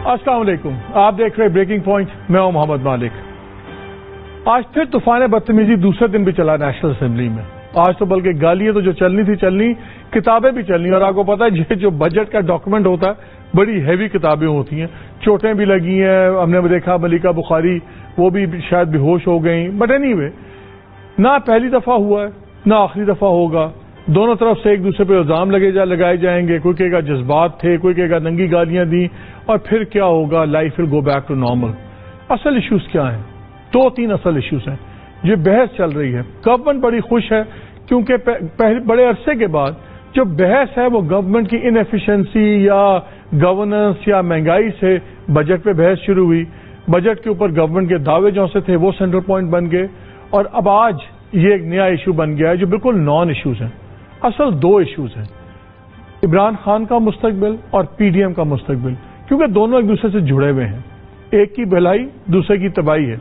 السلام علیکم، آپ دیکھ رہے بریکنگ پوائنٹ، میں ہوں محمد مالک۔ آج پھر طوفان بدتمیزی دوسرے دن بھی چلا نیشنل اسمبلی میں۔ آج تو بلکہ گالیاں تو جو چلنی تھی چلنی، کتابیں بھی چلنی، اور آپ کو پتا ہے جو بجٹ کا ڈاکومنٹ ہوتا ہے بڑی ہیوی کتابیں ہوتی ہیں، چوٹیں بھی لگی ہیں۔ ہم نے دیکھا ملکہ بخاری وہ بھی شاید بے ہوش ہو گئیں، بٹ اینی وے نہ پہلی دفعہ ہوا ہے نہ آخری دفعہ ہوگا۔ دونوں طرف سے ایک دوسرے پہ الزام لگائے جائیں گے، کوئی کہے گا جذبات تھے، کوئی کہے گا ننگی گالیاں دیں، اور پھر کیا ہوگا؟ Life will go back to normal. اصل ایشوز کیا ہیں؟ دو تین اصل ایشوز ہیں۔ یہ بحث چل رہی ہے، گورنمنٹ بڑی خوش ہے کیونکہ بڑے عرصے کے بعد جو بحث ہے وہ گورنمنٹ کی انیفیشنسی یا گورننس یا مہنگائی سے بجٹ پہ بحث شروع ہوئی۔ بجٹ کے اوپر گورنمنٹ کے دعوے جو سے تھے وہ سینٹرل پوائنٹ بن گئے، اور اب آج یہ ایک نیا ایشو بن گیا ہے جو بالکل نان ایشوز ہیں۔ اصل دو ایشوز ہیں، عمران خان کا مستقبل اور پی ڈی ایم کا مستقبل، کیونکہ دونوں ایک دوسرے سے جڑے ہوئے ہیں، ایک کی بھلائی دوسرے کی تباہی ہے۔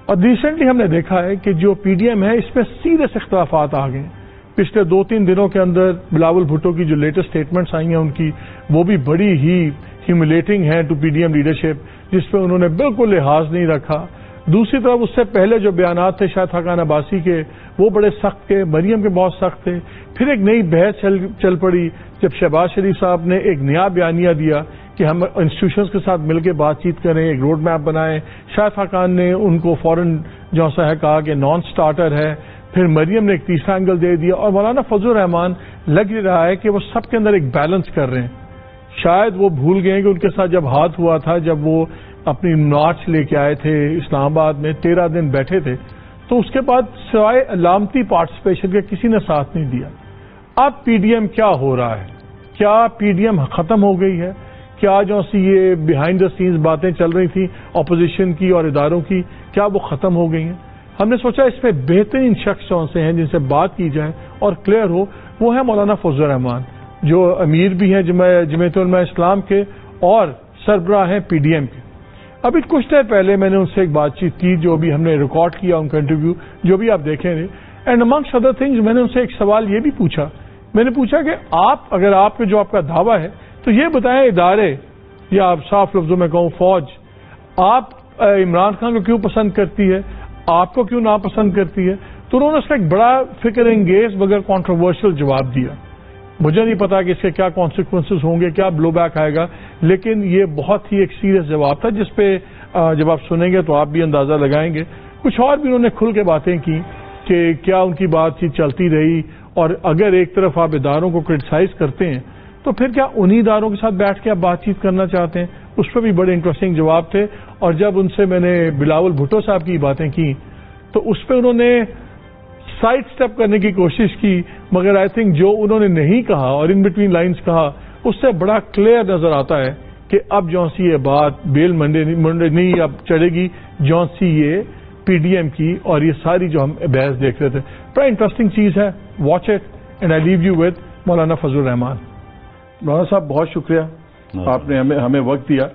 اور ریسنٹلی ہم نے دیکھا ہے کہ جو پی ڈی ایم ہے اس میں سیریس اختلافات آ گئے۔ پچھلے دو تین دنوں کے اندر بلاول بھٹو کی جو لیٹسٹ سٹیٹمنٹس آئی ہیں ان کی، وہ بھی بڑی ہی ہیوملیٹنگ ہیں to P D M leadership, جس پہ انہوں نے بالکل لحاظ نہیں رکھا۔ دوسری طرف اس سے پہلے جو بیانات تھے شاہد خاقان عباسی کے، وہ بڑے سخت تھے، مریم کے بہت سخت تھے۔ پھر ایک نئی بحث چل پڑی جب شہباز شریف صاحب نے ایک نیا بیانیہ دیا کہ ہم انسٹیٹیوشنز کے ساتھ مل کے بات چیت کریں، ایک روڈ میپ بنائیں۔ شاہد خاقان نے ان کو فوراً جو سا ہے کہا کہ نان سٹارٹر ہے۔ پھر مریم نے ایک تیسرا اینگل دے دیا، اور مولانا فضل الرحمان لگ رہا ہے کہ وہ سب کے اندر ایک بیلنس کر رہے ہیں۔ شاید وہ بھول گئے کہ ان کے ساتھ جب ہاتھ ہوا تھا، جب وہ اپنی مارچ لے کے آئے تھے اسلام آباد میں، 13 دن بیٹھے تھے، تو اس کے بعد سوائے علامتی پارٹیسپیشن کے کسی نے ساتھ نہیں دیا۔ اب پی ڈی ایم کیا ہو رہا ہے؟ کیا پی ڈی ایم ختم ہو گئی ہے؟ کیا جو سی یہ بیہائنڈ دا سینز باتیں چل رہی تھیں اپوزیشن کی اور اداروں کی، کیا وہ ختم ہو گئی ہیں؟ ہم نے سوچا اس پہ بہترین شخص جو سے ہیں جن سے بات کی جائے اور کلیئر ہو، وہ ہے مولانا فضل الرحمان، جو امیر بھی ہیں جمعیت علماء اسلام کے اور سربراہ ہیں پی ڈی ایم کے۔ ابھی کچھ دیر پہلے میں نے ان سے ایک بات چیت کی، جو بھی ہم نے ریکارڈ کیا ان کا انٹرویو، جو بھی آپ دیکھیں گے، اینڈ امنگسٹ ادر تھنگز میں نے ان سے ایک سوال یہ بھی پوچھا، میں نے پوچھا کہ اگر آپ کے جو آپ کا دعویٰ ہے تو یہ بتائیں ادارے، یا آپ صاف لفظوں میں کہوں فوج، آپ عمران خان کو کیوں پسند کرتی ہے، آپ کو کیوں ناپسند کرتی ہے؟ تو انہوں نے اس کا ایک بڑا فکر انگیز مگر کنٹروورشل جواب دیا۔ مجھے نہیں پتا کہ اس کے کیا کانسیکوینسز ہوں گے، کیا بلو بیک آئے گا، لیکن یہ بہت ہی ایک سیریس جواب تھا جس پہ جب آپ سنیں گے تو آپ بھی اندازہ لگائیں گے۔ کچھ اور بھی انہوں نے کھل کے باتیں کی کہ کیا ان کی بات چیت چلتی رہی، اور اگر ایک طرف آپ اداروں کو کرٹیسائز کرتے ہیں تو پھر کیا انہی اداروں کے ساتھ بیٹھ کے آپ بات چیت کرنا چاہتے ہیں؟ اس پہ بھی بڑے انٹرسٹنگ جواب تھے۔ اور جب ان سے میں نے بلاول بھٹو صاحب کی باتیں کی تو اس پہ انہوں نے سائڈ سٹیپ کرنے کی کوشش کی، مگر آئی تھنک جو انہوں نے نہیں کہا اور ان بٹوین لائنز کہا، اس سے بڑا کلیئر نظر آتا ہے کہ اب جون سی یہ بات بیل منڈے نہیں اب چڑھے گی، جون سی یہ پی ڈی ایم کی اور یہ ساری جو ہم بحث دیکھ رہے تھے۔ بڑا انٹرسٹنگ چیز ہے، watch it and I leave you with Maulana Fazl الرحمان۔ مولانا صاحب بہت شکریہ، آپ نے ہمیں وقت دیا۔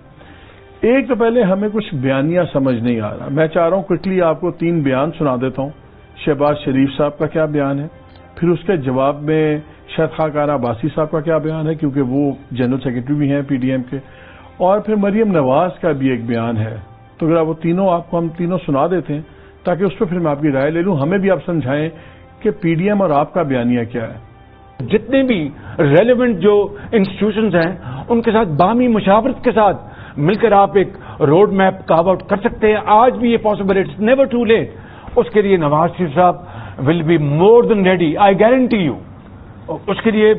ایک تو پہلے ہمیں کچھ بیانیہ سمجھ نہیں آ رہا، میں چاہ رہا ہوں کوئکلی آپ کو 3 بیان سنا دیتا ہوں۔ شہباز شریف صاحب کا کیا بیان ہے، پھر اس کے جواب میں شاہد خاقان عباسی صاحب کا کیا بیان ہے کیونکہ وہ جنرل سیکرٹری بھی ہیں پی ڈی ایم کے، اور پھر مریم نواز کا بھی ایک بیان ہے۔ تو اگر وہ تینوں آپ کو ہم تینوں سنا دیتے ہیں تاکہ اس پہ پھر میں آپ کی رائے لے لوں، ہمیں بھی آپ سمجھائیں کہ پی ڈی ایم اور آپ کا بیانیہ کیا ہے۔ جتنے بھی ریلیونٹ جو انسٹیٹیوشنز ہیں ان کے ساتھ باہمی مشاورت کے ساتھ مل کر آپ ایک روڈ میپ کارو آؤٹ کر سکتے ہیں۔ آج بھی یہ possible, it's never too late. اس کے لیے Nawaz Sharif sahab will be more than ready, I guarantee you. اس کے لیے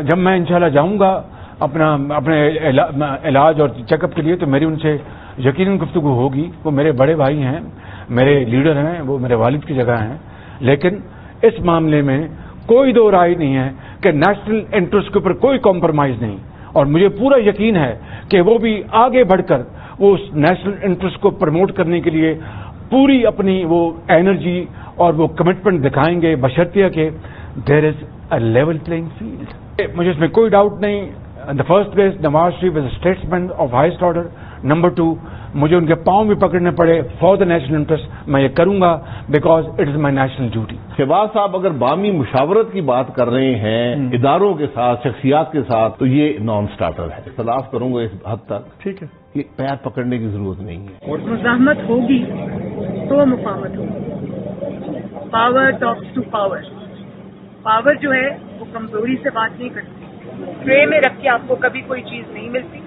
جب میں انشاءاللہ جاؤں گا اپنے علاج اور چیک اپ کے لیے تو میری ان سے یقیناً گفتگو ہوگی۔ وہ میرے بڑے بھائی ہیں، میرے لیڈر ہیں، وہ میرے والد کی جگہ ہیں، لیکن اس معاملے میں کوئی دو رائے نہیں ہے کہ نیشنل انٹرسٹ کے اوپر کوئی کمپرومائز نہیں، اور مجھے پورا یقین ہے کہ وہ بھی آگے بڑھ کر وہ اس نیشنل انٹرسٹ کو پروموٹ کرنے کے لیے پوری اپنی وہ انرجی اور وہ کمٹمنٹ دکھائیں گے، بشرطیہ کہ دیر از اے لیول پلئنگ فیلڈ۔ مجھے اس میں کوئی ڈاؤٹ نہیں۔ In the first place, Nawaz Sharif is a statesman of highest order. Number 2, مجھے ان کے پاؤں بھی پکڑنے پڑے فار دا نیشنل انٹرسٹ، میں یہ کروں گا because it is my national duty. Shahbaz sahab اگر باہمی مشاورت کی بات کر رہے ہیں اداروں کے ساتھ، شخصیات کے ساتھ، تو یہ نان سٹارٹر ہے۔ اختلاف کروں گا اس حد تک، ٹھیک ہے، یہ پیر پکڑنے کی ضرورت نہیں ہے۔ مزاحمت ہوگی تو مفاہمت ہوگی۔ Power talks to power, power جو ہے وہ کمزوری سے بات نہیں کرتی، ٹرے میں رکھ کے آپ کو کبھی کوئی چیز نہیں ملتی،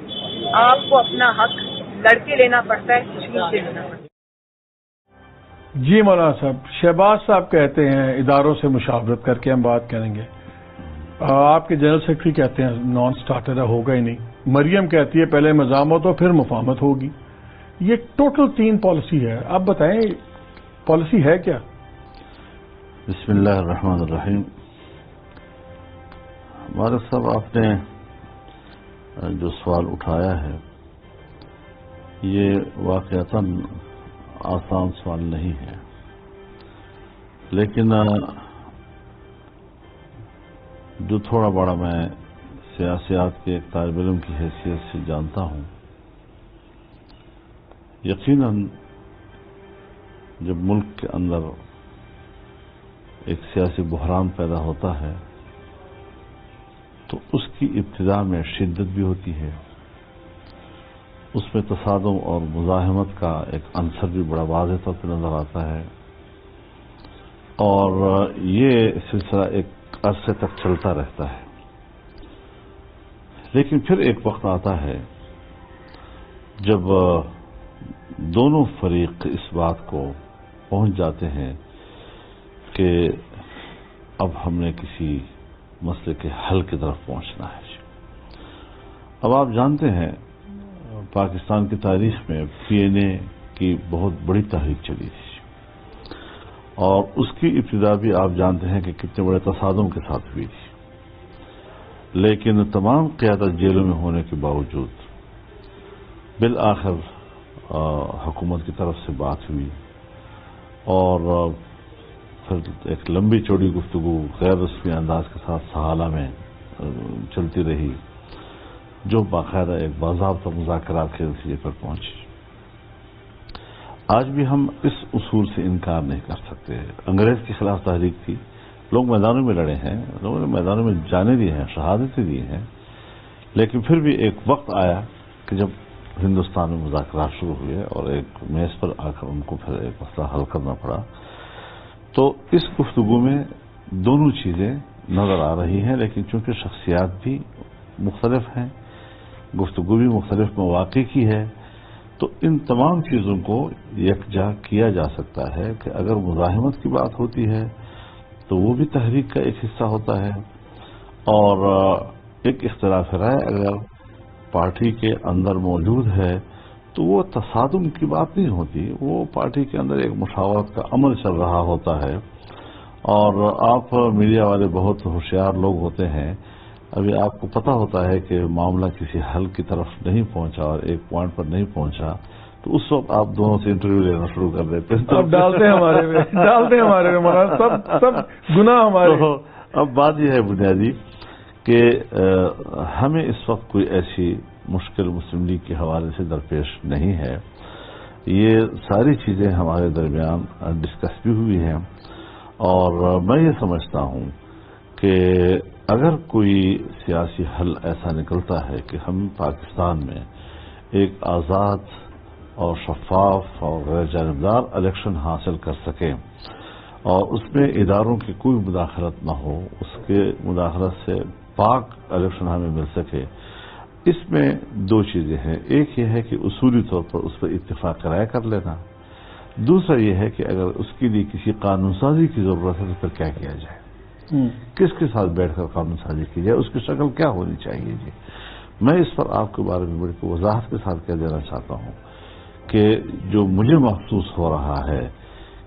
آپ کو اپنا حق لڑ کے لینا پڑتا ہے، چھین کے لینا پڑتا ہے۔ جی مولانا صاحب، شہباز صاحب کہتے ہیں اداروں سے مشاورت کر کے ہم بات کریں گے، آپ کے جنرل سیکرٹری کہتے ہیں نان سٹارٹر ہوگا ہی نہیں، مریم کہتی ہے پہلے مزاحمت ہو پھر مفاہمت ہوگی، یہ ٹوٹل 3 پالیسی ہے، آپ بتائیں پالیسی ہے کیا؟ بسم اللہ الرحمن الرحیم۔ مالک صاحب، آپ نے جو سوال اٹھایا ہے یہ واقعتاً آسان سوال نہیں ہے، لیکن جو تھوڑا بڑا میں سیاسیات کے ایک طالب علم کی حیثیت سے جانتا ہوں، یقیناً جب ملک کے اندر ایک سیاسی بحران پیدا ہوتا ہے تو اس کی ابتدا میں شدت بھی ہوتی ہے، اس میں تصادم اور مزاحمت کا ایک عنصر بھی بڑا واضح طور پہ نظر آتا ہے، اور یہ سلسلہ ایک عرصے تک چلتا رہتا ہے۔ لیکن پھر ایک وقت آتا ہے جب دونوں فریق اس بات کو پہنچ جاتے ہیں کہ اب ہم نے کسی مسئلے کے حل کی طرف پہنچنا ہے۔ اب آپ جانتے ہیں پاکستان کی تاریخ میں PNA کی بہت بڑی تحریک چلی تھی، اور اس کی ابتدا بھی آپ جانتے ہیں کہ کتنے بڑے تصادم کے ساتھ ہوئی تھی، لیکن تمام قیادت جیلوں میں ہونے کے باوجود بالآخر حکومت کی طرف سے بات ہوئی، اور پھر ایک لمبی چوڑی گفتگو غیر رسمی انداز کے ساتھ سہالہ میں چلتی رہی، جو باقاعدہ ایک باضابطہ مذاکرات کے نتیجے پر پہنچی۔ آج بھی ہم اس اصول سے انکار نہیں کر سکتے، انگریز کے خلاف تحریک تھی، لوگ میدانوں میں لڑے ہیں، لوگوں نے میدانوں میں جانے دی ہیں، شہادتیں دی ہیں، لیکن پھر بھی ایک وقت آیا کہ جب ہندوستان میں مذاکرات شروع ہوئے اور ایک میز پر آ کر ان کو پھر ایک مسئلہ حل کرنا پڑا۔ تو اس گفتگو میں دونوں چیزیں نظر آ رہی ہیں، لیکن چونکہ شخصیات بھی مختلف ہیں، گفتگو بھی مختلف مواقع کی ہے، تو ان تمام چیزوں کو یکجا کیا جا سکتا ہے کہ اگر مزاحمت کی بات ہوتی ہے تو وہ بھی تحریک کا ایک حصہ ہوتا ہے، اور ایک اختلاف رائے اگر پارٹی کے اندر موجود ہے تو وہ تصادم کی بات نہیں ہوتی، وہ پارٹی کے اندر ایک مشاورت کا عمل چل رہا ہوتا ہے۔ اور آپ میڈیا والے بہت ہوشیار لوگ ہوتے ہیں، ابھی آپ کو پتہ ہوتا ہے کہ معاملہ کسی حل کی طرف نہیں پہنچا اور ایک پوائنٹ پر نہیں پہنچا، تو اس وقت آپ دونوں سے انٹرویو لینا شروع کر دیتے ہیں، اب ڈالتے ہیں ہمارے میں مولانا، سب گناہ ہمارے۔ تو اب بات یہ ہے بنیادی کہ ہمیں اس وقت کوئی ایسی مشکل مسلم لیگ کے حوالے سے درپیش نہیں ہے، یہ ساری چیزیں ہمارے درمیان ڈسکس بھی ہوئی ہیں، اور میں یہ سمجھتا ہوں کہ اگر کوئی سیاسی حل ایسا نکلتا ہے کہ ہم پاکستان میں ایک آزاد اور شفاف اور غیر جانبدار الیکشن حاصل کر سکیں اور اس میں اداروں کی کوئی مداخلت نہ ہو، اس کے مداخلت سے پاک الیکشن ہمیں مل سکے، اس میں دو چیزیں ہیں، ایک یہ ہے کہ اصولی طور پر اس پر اتفاق رائے کر لینا، دوسرا یہ ہے کہ اگر اس کے لیے کسی قانون سازی کی ضرورت ہے تو پھر کیا کیا جائے، کس کے ساتھ بیٹھ کر قانون سازی کی جائے، اس کی شکل کیا ہونی چاہیے۔ جی میں اس پر آپ کے بارے میں بڑی وضاحت کے ساتھ کہہ دینا چاہتا ہوں کہ جو مجھے محسوس ہو رہا ہے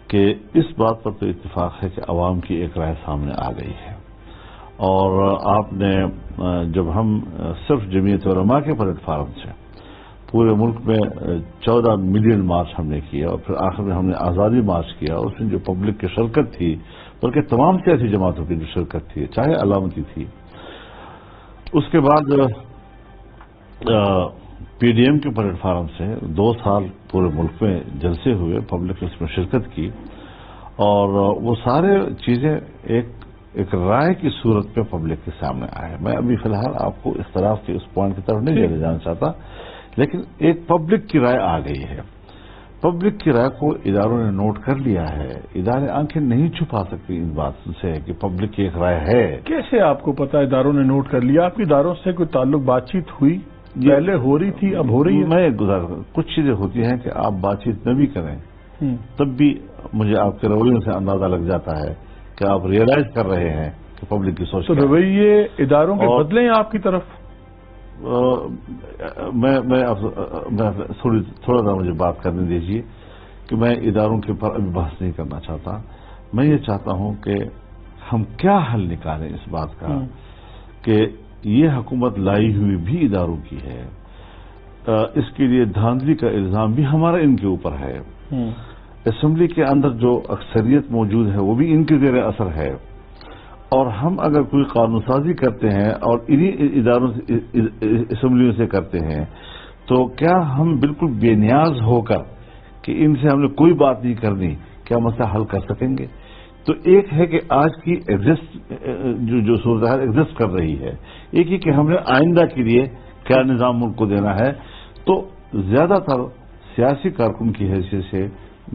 کہ اس بات پر تو اتفاق ہے کہ عوام کی ایک رائے سامنے آ گئی ہے، اور آپ نے جب ہم صرف جمعیت علماء کے پلیٹ فارم سے پورے ملک میں 14 ملین مارچ ہم نے کیا، اور پھر آخر میں ہم نے آزادی مارچ کیا، اس میں جو پبلک کی شرکت تھی، بلکہ تمام سیاسی جماعتوں کی جو شرکت تھی چاہے علامتی تھی، اس کے بعد PDM کے پلیٹ فارم سے 2 سال پورے ملک میں جلسے ہوئے، پبلک اس میں شرکت کی، اور وہ سارے چیزیں ایک رائے کی صورت میں پبلک کے سامنے آئے. میں ابھی فی الحال آپ کو اختلاف کے اس پوائنٹ کی طرف نہیں لے جانا چاہتا، لیکن ایک پبلک کی رائے آ گئی ہے. پبلک کی رائے کو اداروں نے نوٹ کر لیا ہے. ادارے آنکھیں نہیں چھپا سکتی ان بات سے کہ پبلک کی ایک رائے ہے. کیسے آپ کو پتا اداروں نے نوٹ کر لیا؟ آپ کے اداروں سے کوئی تعلق بات چیت ہوئی؟ پہلے ہو رہی تھی، اب ہو رہی ہے؟ میں کچھ چیزیں ہوتی ہیں کہ آپ بات چیت نہ بھی کریں تب بھی مجھے آپ کے رویوں سے اندازہ لگ جاتا ہے کہ آپ ریئلائز کر رہے ہیں کہ پبلک کی سوچ. تو رویے اداروں کے بدلے ہیں آپ کی طرف؟ میں تھوڑا سا مجھے بات کرنے دیجیے کہ میں اداروں کے اوپر ابھی بحث نہیں کرنا چاہتا. میں یہ چاہتا ہوں کہ ہم کیا حل نکالیں اس بات کا کہ یہ حکومت لائی ہوئی بھی اداروں کی ہے. اس کے لیے دھاندلی کا الزام بھی ہمارا ان کے اوپر ہے. اسمبلی کے اندر جو اکثریت موجود ہے وہ بھی ان کے زیر اثر ہے، اور ہم اگر کوئی قانون سازی کرتے ہیں اور انہی اداروں سے اسمبلیوں سے کرتے ہیں تو کیا ہم بالکل بے نیاز ہو کر کہ ان سے ہم نے کوئی بات نہیں کرنی کیا مسئلہ حل کر سکیں گے؟ تو ایک ہے کہ آج کی جو صورتحال ایگزسٹ کر رہی ہے، ایک ہی کہ ہم نے آئندہ کے لیے کیا نظام ملک کو دینا ہے. تو زیادہ تر سیاسی کارکن کی حیثیت سے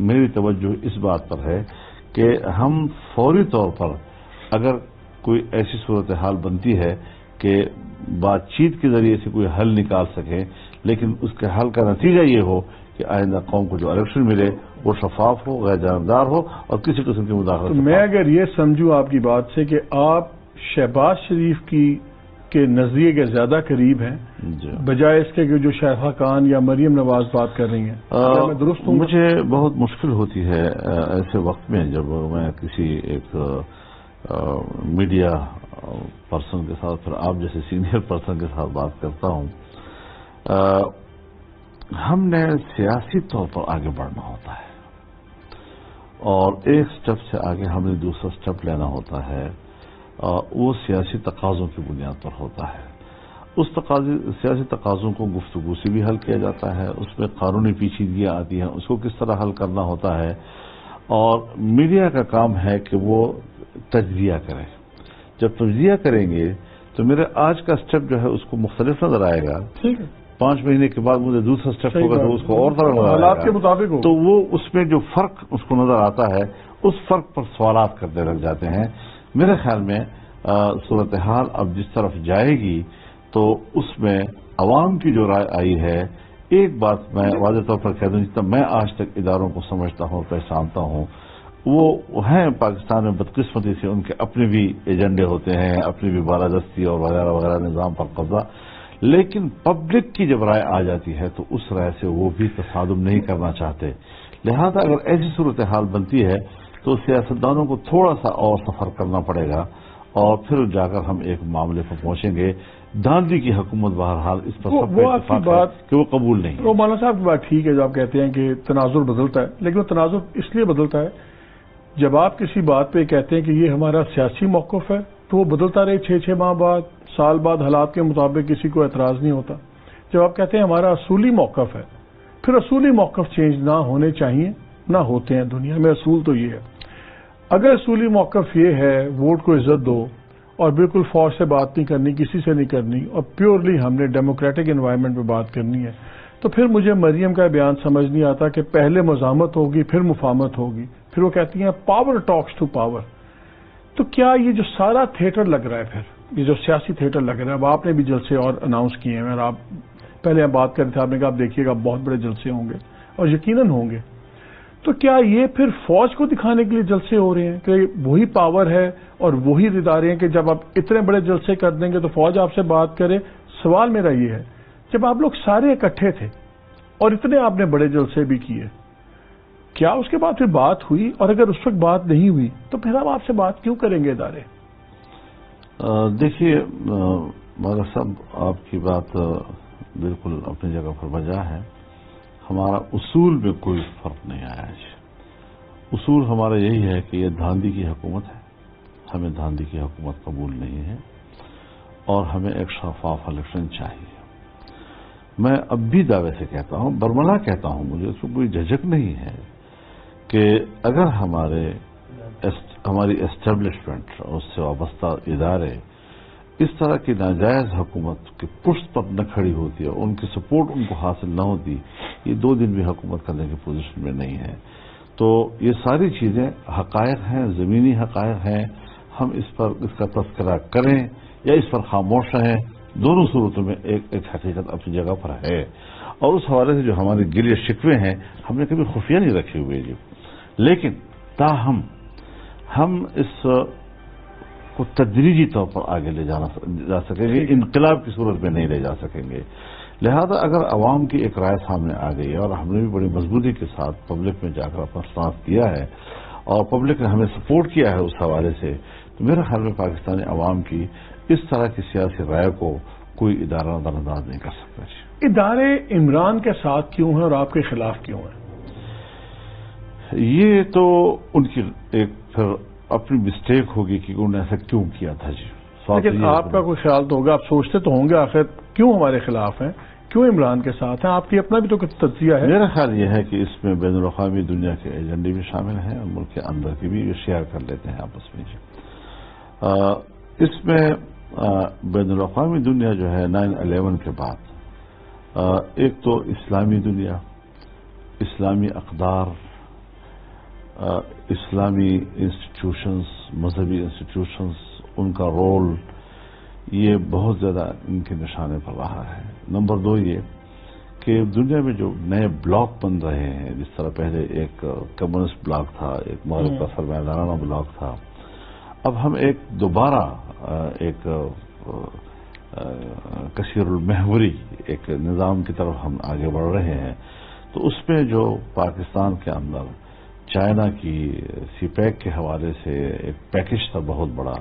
میری توجہ اس بات پر ہے کہ ہم فوری طور پر اگر کوئی ایسی صورتحال بنتی ہے کہ بات چیت کے ذریعے سے کوئی حل نکال سکیں، لیکن اس کے حل کا نتیجہ یہ ہو کہ آئندہ قوم کو جو الیکشن ملے وہ شفاف ہو، غیر جانبدار ہو اور کسی قسم کی مداخلت. تو میں اگر یہ سمجھوں آپ کی بات سے کہ آپ شہباز شریف کے نظریے کے زیادہ قریب ہیں بجائے اس کے کہ جو شائخہ خان یا مریم نواز بات کر رہی ہیں، میں درست ہوں؟ مجھے بہت مشکل ہوتی ہے ایسے وقت میں جب میں کسی ایک میڈیا پرسن کے ساتھ، پھر آپ جیسے سینئر پرسن کے ساتھ بات کرتا ہوں. ہم نے سیاسی طور پر آگے بڑھنا ہوتا ہے اور ایک سٹیپ سے آگے ہم نے دوسرا سٹیپ لینا ہوتا ہے. وہ سیاسی تقاضوں کی بنیاد پر ہوتا ہے. اس سیاسی تقاضوں کو گفتگو سے بھی حل کیا جاتا ہے، اس میں قانونی پیچیدگیاں آتی ہیں، اس کو کس طرح حل کرنا ہوتا ہے. اور میڈیا کا کام ہے کہ وہ تجزیہ کریں. جب تجزیہ کریں گے تو میرے آج کا سٹیپ جو ہے اس کو مختلف نظر آئے گا. 5 مہینے کے بعد مجھے دوسرا سٹیپ ہوگا تو اس کو اور طرح نظر آئے گا. حالات کے مطابق تو وہ اس میں جو فرق اس کو نظر آتا ہے اس فرق پر سوالات کرنے لگ جاتے ہیں. میرے خیال میں صورتحال اب جس طرف جائے گی تو اس میں عوام کی جو رائے آئی ہے، ایک بات میں واضح طور پر کہہ دوں، جتنا میں آج تک اداروں کو سمجھتا ہوں، پہچانتا ہوں، وہ ہیں پاکستان میں بدقسمتی سے ان کے اپنے بھی ایجنڈے ہوتے ہیں، اپنی بھی بالادستی اور وغیرہ وغیرہ نظام پر قبضہ. لیکن پبلک کی جب رائے آ جاتی ہے تو اس رائے سے وہ بھی تصادم نہیں کرنا چاہتے. لہذا اگر ایسی صورتحال بنتی ہے تو سیاستدانوں کو تھوڑا سا اور سفر کرنا پڑے گا اور پھر جا کر ہم ایک معاملے پر پہنچیں گے. داندی کی حکومت بہرحال اس پر سب کا اتفاق ہے کہ وہ قبول نہیں. وہ مولانا صاحب کی بات ٹھیک ہے جو آپ کہتے ہیں کہ تناظر بدلتا ہے، لیکن وہ تناظر اس لیے بدلتا ہے جب آپ کسی بات پہ کہتے ہیں کہ یہ ہمارا سیاسی موقف ہے تو وہ بدلتا رہے 6 ماہ بعد، سال بعد، حالات کے مطابق کسی کو اعتراض نہیں ہوتا. جب آپ کہتے ہیں ہمارا اصولی موقف ہے، پھر اصولی موقف چینج نہ ہونے چاہیے، نہ ہوتے ہیں. دنیا میں اصول تو یہ ہے. اگر اصولی موقف یہ ہے ووٹ کو عزت دو اور بالکل فوج سے بات نہیں کرنی، کسی سے نہیں کرنی، اور پیورلی ہم نے ڈیموکریٹک انوائرمنٹ پہ بات کرنی ہے، تو پھر مجھے مریم کا بیان سمجھ نہیں آتا کہ پہلے مزاحمت ہوگی پھر مفاہمت ہوگی. پھر وہ کہتی ہیں پاور ٹاکس ٹو پاور. تو کیا یہ جو سارا تھیٹر لگ رہا ہے، پھر یہ جو سیاسی تھیٹر لگ رہا ہے، اب آپ نے بھی جلسے اور اناؤنس کیے ہیں، اور آپ پہلے ہم بات کر رہے تھے، آپ نے کہا آپ دیکھیے گا بہت بڑے جلسے ہوں گے اور یقیناً ہوں گے. تو کیا یہ پھر فوج کو دکھانے کے لیے جلسے ہو رہے ہیں کہ وہی پاور ہے اور وہی ادارے ہیں کہ جب آپ اتنے بڑے جلسے کر دیں گے تو فوج آپ سے بات کرے؟ سوال میرا یہ ہے، جب آپ لوگ سارے اکٹھے تھے اور اتنے آپ نے بڑے جلسے بھی کیے، کیا اس کے بعد پھر بات ہوئی؟ اور اگر اس وقت بات نہیں ہوئی تو پھر ہم آپ سے بات کیوں کریں گے ادارے؟ دیکھیے مگر صاحب، آپ کی بات بالکل اپنی جگہ پر بجا ہے. ہمارا اصول میں کوئی فرق نہیں آیا ہے. اصول ہمارا یہی ہے کہ یہ دھاندی کی حکومت ہے، ہمیں دھاندی کی حکومت قبول نہیں ہے اور ہمیں ایک شفاف الیکشن چاہیے. میں اب بھی دعوے سے کہتا ہوں، برملا کہتا ہوں، مجھے اس کو کوئی جھجک نہیں ہے کہ اگر ہماری اسٹیبلشمنٹ اور اس سے وابستہ ادارے اس طرح کی ناجائز حکومت کی پشت پر نہ کھڑی ہوتی ہے، ان کی سپورٹ ان کو حاصل نہ ہوتی، یہ 2 دن بھی حکومت کرنے کی پوزیشن میں نہیں ہے. تو یہ ساری چیزیں حقائق ہیں، زمینی حقائق ہیں. ہم اس کا تذکرہ کریں یا اس پر خاموش رہیں، دونوں صورتوں میں ایک حقیقت اپنی جگہ پر ہے. اور اس حوالے سے جو ہمارے گریہ شکوے ہیں ہم نے کبھی خفیہ نہیں رکھے ہوئے جی. لیکن تاہم ہم اس کو تدریجی طور پر آگے لے جا سکیں گے، انقلاب کی صورت میں نہیں لے جا سکیں گے. لہذا اگر عوام کی ایک رائے سامنے آ گئی اور ہم نے بھی بڑی مضبوطی کے ساتھ پبلک میں جا کر اپنا ساتھ دیا ہے اور پبلک نے ہمیں سپورٹ کیا ہے اس حوالے سے، تو میرے خیال میں پاکستانی عوام کی اس طرح کی سیاسی رائے کو کوئی ادارہ نظر انداز نہیں کر سکتا. ادارے عمران کے ساتھ کیوں ہیں اور آپ کے خلاف کیوں ہیں؟ یہ تو ان کی ایک پھر اپنی مسٹیک ہوگی کہ انہوں نے ایسا کیوں کیا تھا جی. لیکن آپ کا کوئی خیال تو ہوگا، آپ سوچتے تو ہوں گے آخر کیوں ہمارے خلاف ہیں، کیوں عمران کے ساتھ ہیں؟ آپ کی اپنا بھی تو کچھ تجزیہ ہے. میرا خیال یہ ہے کہ اس میں بین الاقوامی دنیا کے ایجنڈے بھی شامل ہیں اور ملک کے اندر کے بھی شیئر کر لیتے ہیں آپس میں جی. اس میں بین الاقوامی دنیا جو ہے 9/11 کے بعد ایک تو اسلامی دنیا، اسلامی اقدار، اسلامی انسٹیٹیوشنز، مذہبی انسٹیٹیوشنز، ان کا رول یہ بہت زیادہ ان کے نشانے پر رہا ہے. نمبر 2 یہ کہ دنیا میں جو نئے بلاک بن رہے ہیں، جس طرح پہلے ایک کمیونسٹ بلاک تھا، ایک مغرب کا سرمایہ بلاک تھا، اب ہم دوبارہ ایک کثیر المحوری ایک نظام کی طرف ہم آگے بڑھ رہے ہیں. تو اس میں جو پاکستان کے اندر چائنا کی سی پیک کے حوالے سے ایک پیکج تھا بہت بڑا،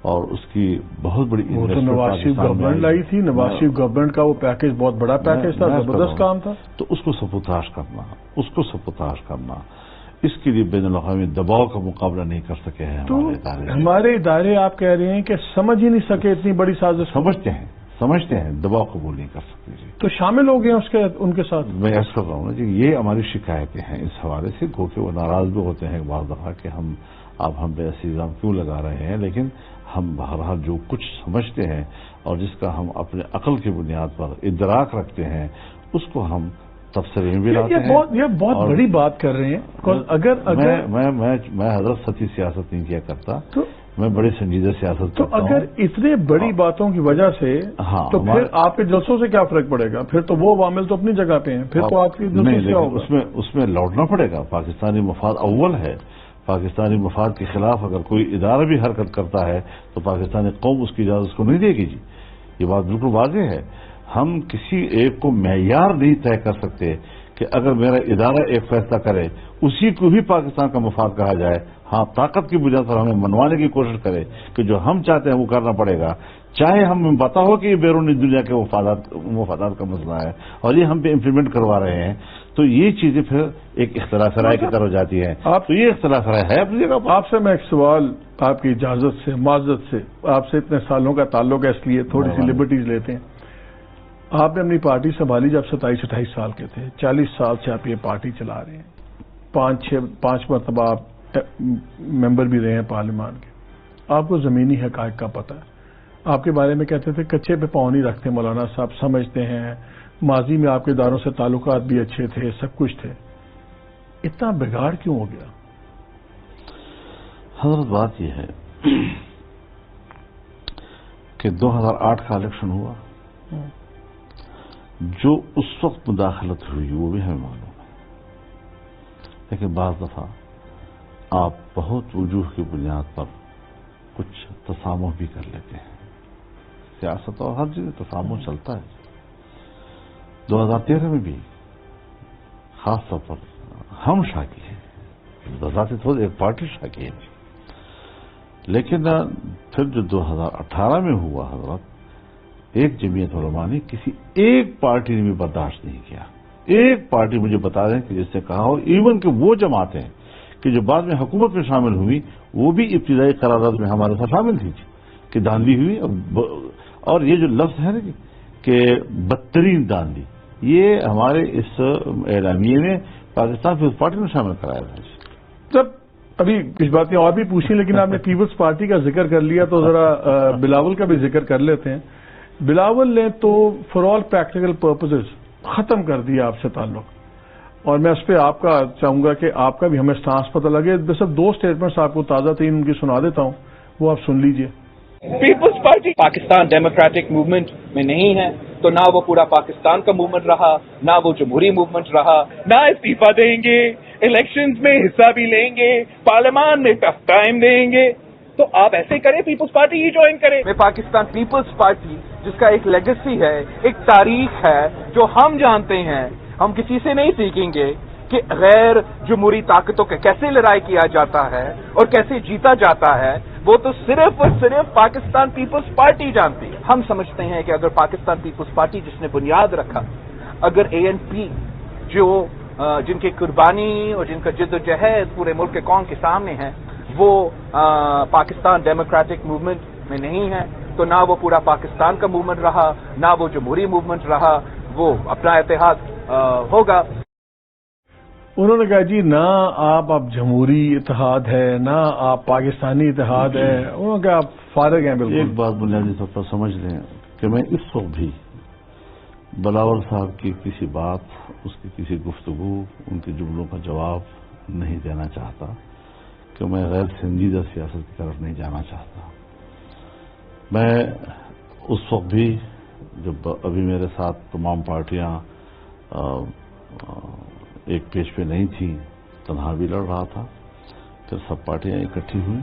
اور اس کی بہت بڑی وہ تو نواز شریف گورنمنٹ لائی تھی. نواز شریف گورنمنٹ کا وہ پیکج بہت بڑا پیکج تھا، زبردست کام تھا. تو اس کو سپوتاش کرنا اس کے لیے بین الاقوامی دباؤ کا مقابلہ نہیں کر سکے ہیں ہمارے ادارے. آپ کہہ رہے ہیں کہ سمجھ ہی نہیں سکے اتنی بڑی سازش. سمجھتے ہیں دباؤ قبول نہیں کر سکتے جی. تو شامل ہو گئے ہیں ان کے ساتھ. میں ایسا کر رہا ہوں جی، یہ ہماری شکایتیں ہیں اس حوالے سے، گو کہ وہ ناراض بھی ہوتے ہیں بعض دفعہ کہ آپ ہم پہ ایسی الزام کیوں لگا رہے ہیں. لیکن ہم بہرحال جو کچھ سمجھتے ہیں اور جس کا ہم اپنے عقل کی بنیاد پر ادراک رکھتے ہیں اس کو ہم تبصرے میں بھی لاتے ہیں. یہ بہت بڑی بات کر رہے ہیں. اگر میں حضرت سچی سیاست نہیں کیا کرتا، میں بڑی سنجیدہ سیاست تو کرتا اگر اتنے بڑی باتوں کی وجہ سے تو پھر آپ کے جلسوں سے کیا فرق پڑے گا؟ پھر تو وہ عوامل تو اپنی جگہ پہ ہیں، پھر تو آپ کی اس میں لوٹنا پڑے گا. پاکستانی مفاد اول ہے. پاکستانی مفاد کے خلاف اگر کوئی ادارہ بھی حرکت کرتا ہے تو پاکستانی قوم اس کی اجازت کو نہیں دے گی جی. یہ بات بالکل واضح ہے. ہم کسی ایک کو معیار نہیں طے کر سکتے کہ اگر میرا ادارہ ایک فیصلہ کرے اسی کو ہی پاکستان کا مفاد کہا جائے. ہاں، طاقت کی بنیاد پر ہمیں منوانے کی کوشش کرے کہ جو ہم چاہتے ہیں وہ کرنا پڑے گا، چاہے ہمیں پتا ہو کہ یہ بیرونی دنیا کے مفادات کا مسئلہ ہے اور یہ ہم پہ امپلیمنٹ کروا رہے ہیں. تو یہ چیزیں پھر ایک اختلاف رائے کی طرف جاتی ہیں. تو یہ اختلاف رائے ہے اپنی جگہ. آپ سے میں ایک سوال آپ کی اجازت سے، معذرت سے، آپ سے اتنے سالوں کا تعلق ہے اس لیے تھوڑی سی لبرٹیز لیتے ہیں. آپ نے اپنی پارٹی سنبھالی جب 27-28 سال کے تھے. 40 سال سے آپ یہ پارٹی چلا رہے ہیں. 5 مرتبہ آپ ممبر بھی رہے ہیں پارلیمان کے. آپ کو زمینی حقائق کا پتہ ہے. آپ کے بارے میں کہتے تھے کچے پہ پاؤں نہیں رکھتے مولانا صاحب، سمجھتے ہیں. ماضی میں آپ کے اداروں سے تعلقات بھی اچھے تھے، سب کچھ تھے. اتنا بگاڑ کیوں ہو گیا؟ حضرت بات یہ ہے کہ 2008 کا الیکشن ہوا، جو اس وقت مداخلت ہوئی وہ بھی ہمیں معلوم ہے. لیکن بعض دفعہ آپ بہت وجوہ کی بنیاد پر کچھ تسامح بھی کر لیتے ہیں. سیاست اور ہر جگہ تسامح چلتا ہے. 2013 میں بھی خاص طور پر ہم شاکی ہیں، ذاتی طور ایک پارٹی شاکی ہے. لیکن پھر جو 2018 میں ہوا حضرت، ایک جمعیت علماء نے کسی ایک پارٹی نے بھی برداشت نہیں کیا. ایک پارٹی مجھے بتا دیں کہ جس نے کہا ہو، ایون کہ وہ جماعتیں کہ جو بعد میں حکومت میں شامل ہوئی وہ بھی ابتدائی قرارداد میں ہمارے ساتھ شامل تھی کہ دھاندلی ہوئی. اور یہ جو لفظ ہے نا کہ بدترین داندی، یہ ہمارے اس اعلامیے میں پاکستان پیپلز پارٹی نے شامل کرایا ہے. جب ابھی کچھ باتیں اور بھی پوچھیں، لیکن آپ نے پیپلز پارٹی کا ذکر کر لیا تو ذرا بلاول کا بھی ذکر کر لیتے ہیں. بلاول نے تو فار آل پریکٹیکل پرپزز ختم کر دیا آپ سے تعلق، اور میں اس پہ آپ کا چاہوں گا کہ آپ کا بھی ہمیں سٹانس پتہ لگے. میں صرف 2 اسٹیٹمنٹس آپ کو تازہ ترین ان کی سنا دیتا ہوں، وہ آپ سن لیجئے. Peoples Party Pakistan Democratic Movement میں نہیں ہے، تو نہ وہ پورا پاکستان کا موومنٹ رہا، نہ وہ جمہوری موومنٹ رہا، نہ استعفیٰ دیں گے، الیکشنز میں حصہ بھی لیں گے، پارلیمان میں ٹف ٹائم دیں گے. تو آپ ایسے کریں، پیپلز پارٹی ہی جوائن کریں. میں پاکستان پیپلز پارٹی جس کا ایک لیگیسی ہے، ایک تاریخ ہے جو ہم جانتے ہیں، ہم کسی سے نہیں سیکھیں گے کہ غیر جمہوری طاقتوں کا کیسے لڑائی کیا جاتا ہے اور کیسے جیتا جاتا ہے. وہ تو صرف اور صرف پاکستان پیپلز پارٹی جانتی ہے. ہم سمجھتے ہیں کہ اگر پاکستان پیپلز پارٹی جس نے بنیاد رکھا، اگر ANP جو جن کی قربانی اور جن کا جد و جہد پورے ملک کے قوم کے سامنے ہے، وہ پاکستان ڈیموکریٹک موومنٹ میں نہیں ہے، تو نہ وہ پورا پاکستان کا موومنٹ رہا، نہ وہ جمہوری موومنٹ رہا. وہ اپنا اتحاد ہوگا. انہوں نے کہا جی نہ آپ اب جمہوری اتحاد ہے، نہ آپ پاکستانی اتحاد ہے. انہوں نے کہا آپ فارغ ہیں بالکل. ایک بات بنیادی طور پر سمجھ لیں کہ میں اس وقت بھی بلاول صاحب کی کسی بات، اس کی کسی گفتگو، ان کے جملوں کا جواب نہیں دینا چاہتا، کہ میں غیر سنجیدہ سیاست کی طرف نہیں جانا چاہتا. میں اس وقت بھی جب ابھی میرے ساتھ تمام پارٹیاں ایک پیج پہ نہیں تھیں، تنہا بھی لڑ رہا تھا، پھر سب پارٹیاں اکٹھی ہوئیں،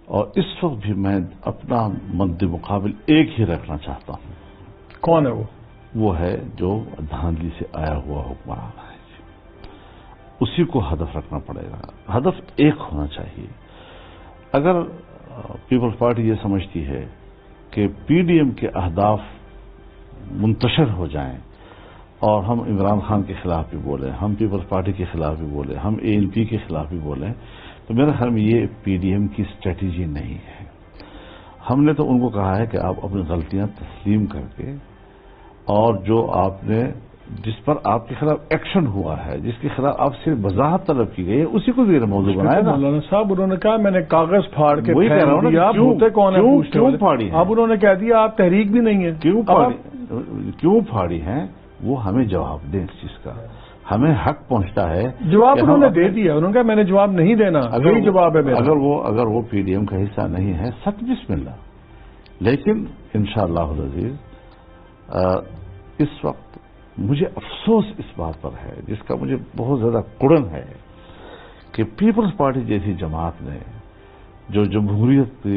اور اس وقت بھی میں اپنا مد مقابل ایک ہی رکھنا چاہتا ہوں. کون ہے وہ؟ وہ ہے جو دھاندلی سے آیا ہوا حکمران ہے. اسی کو ہدف رکھنا پڑے گا. ہدف ایک ہونا چاہیے. اگر پیپلز پارٹی یہ سمجھتی ہے کہ PDM کے اہداف منتشر ہو جائیں اور ہم عمران خان کے خلاف بھی بولیں، ہم پیپلز پارٹی کے خلاف بھی بولیں، ہم ANP کے خلاف بھی بولیں، تو میرے خیال میں یہ PDM کی اسٹریٹجی نہیں ہے. ہم نے تو ان کو کہا ہے کہ آپ اپنی غلطیاں تسلیم کر کے، اور جو آپ نے جس پر آپ کے خلاف ایکشن ہوا ہے، جس کے خلاف آپ سے وضاحت طلب کی گئی ہے، اسی کو میرا موضوع بنایا نا. مولانا صاحب انہوں نے کہا میں نے کاغذ پھاڑ کے وہی کہہ رہا ہوں نا، کیوں پھاڑی ہے؟ اب انہوں نے کہہ دیا آپ تحریک بھی نہیں ہے. کیوں پھاڑی ہیں؟ وہ ہمیں جواب دیں اس چیز کا. ہمیں حق پہنچتا ہے. جواب انہوں نے دے دیا. انہوں نے کہا میں نے جواب نہیں دینا. اگر جواب ہے میرا. اگر وہ PDM کا حصہ نہیں ہے، سچ بسم اللہ. لیکن انشاءاللہ العزیز اس وقت مجھے افسوس اس بات پر ہے، جس کا مجھے بہت زیادہ کڑن ہے، کہ پیپلز پارٹی جیسی جماعت نے جو جمہوریت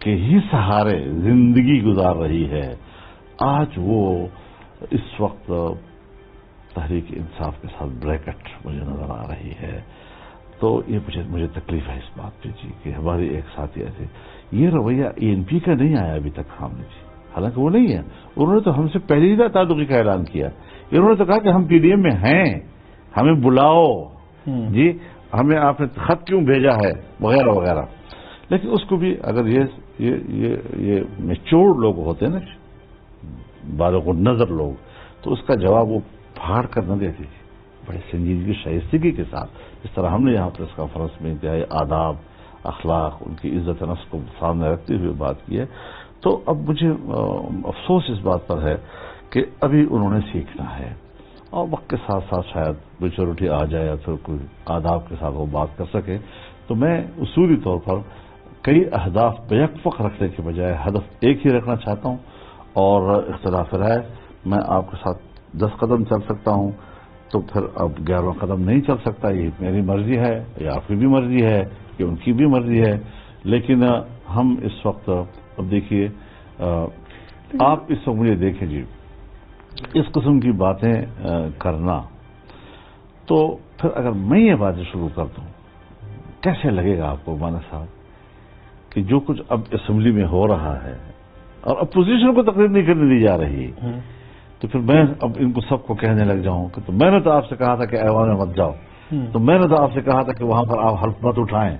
کے ہی سہارے زندگی گزار رہی ہے، آج وہ اس وقت تحریک انصاف کے ساتھ بریکٹ مجھے نظر آ رہی ہے. تو یہ مجھے تکلیف ہے اس بات پہ جی، کہ ہمارے ایک ساتھی ایسے. یہ رویہ ANP کا نہیں آیا ابھی تک سامنے جی، حالانکہ وہ نہیں ہے. انہوں نے تو ہم سے پہلے ہی تعلقی کا اعلان کیا. انہوں نے تو کہا کہ ہم PDM میں ہیں، ہمیں بلاؤ جی، ہمیں آپ نے خط کیوں بھیجا ہے، وغیرہ وغیرہ. لیکن اس کو بھی اگر یہ میچور لوگ ہوتے ہیں نا، بالغ النظر لوگ، تو اس کا جواب وہ پھاڑ کر نہ دیتے تھے، بڑے سنجیدگی شائستگی کے ساتھ، جس طرح ہم نے یہاں پریس کانفرنس میں انتہائی آداب، اخلاق، ان کی عزت نفس کو سامنے رکھتے ہوئے بات کی ہے. تو اب مجھے افسوس اس بات پر ہے کہ ابھی انہوں نے سیکھنا ہے، اور وقت کے ساتھ ساتھ شاید میچورٹی آ جائے یا پھر کوئی آداب کے ساتھ وہ بات کر سکے. تو میں اصولی طور پر کئی اہداف بیک وقت رکھنے کے بجائے ہدف ایک ہی رکھنا چاہتا ہوں. اور اختلاف رائے میں آپ کے ساتھ 10 قدم چل سکتا ہوں، تو پھر اب 11واں قدم نہیں چل سکتا. یہ میری مرضی ہے، یا آپ کی بھی مرضی ہے، کہ ان کی بھی مرضی ہے. لیکن ہم اس وقت اب دیکھیے، آپ اس وقت مجھے دیکھیں جی، اس قسم کی باتیں کرنا، تو پھر اگر میں یہ باتیں شروع کر دوں، کیسے لگے گا آپ کو مولانا صاحب، کہ جو کچھ اب اسمبلی میں ہو رہا ہے اور اپوزیشن کو تقریر نہیں کرنے دی جا رہی، تو پھر میں اب ان کو سب کو کہنے لگ جاؤں کہ تو میں نے تو آپ سے کہا تھا کہ ایوان میں مت جاؤ، تو میں نے تو آپ سے کہا تھا کہ وہاں پر آپ حلف مت اٹھائیں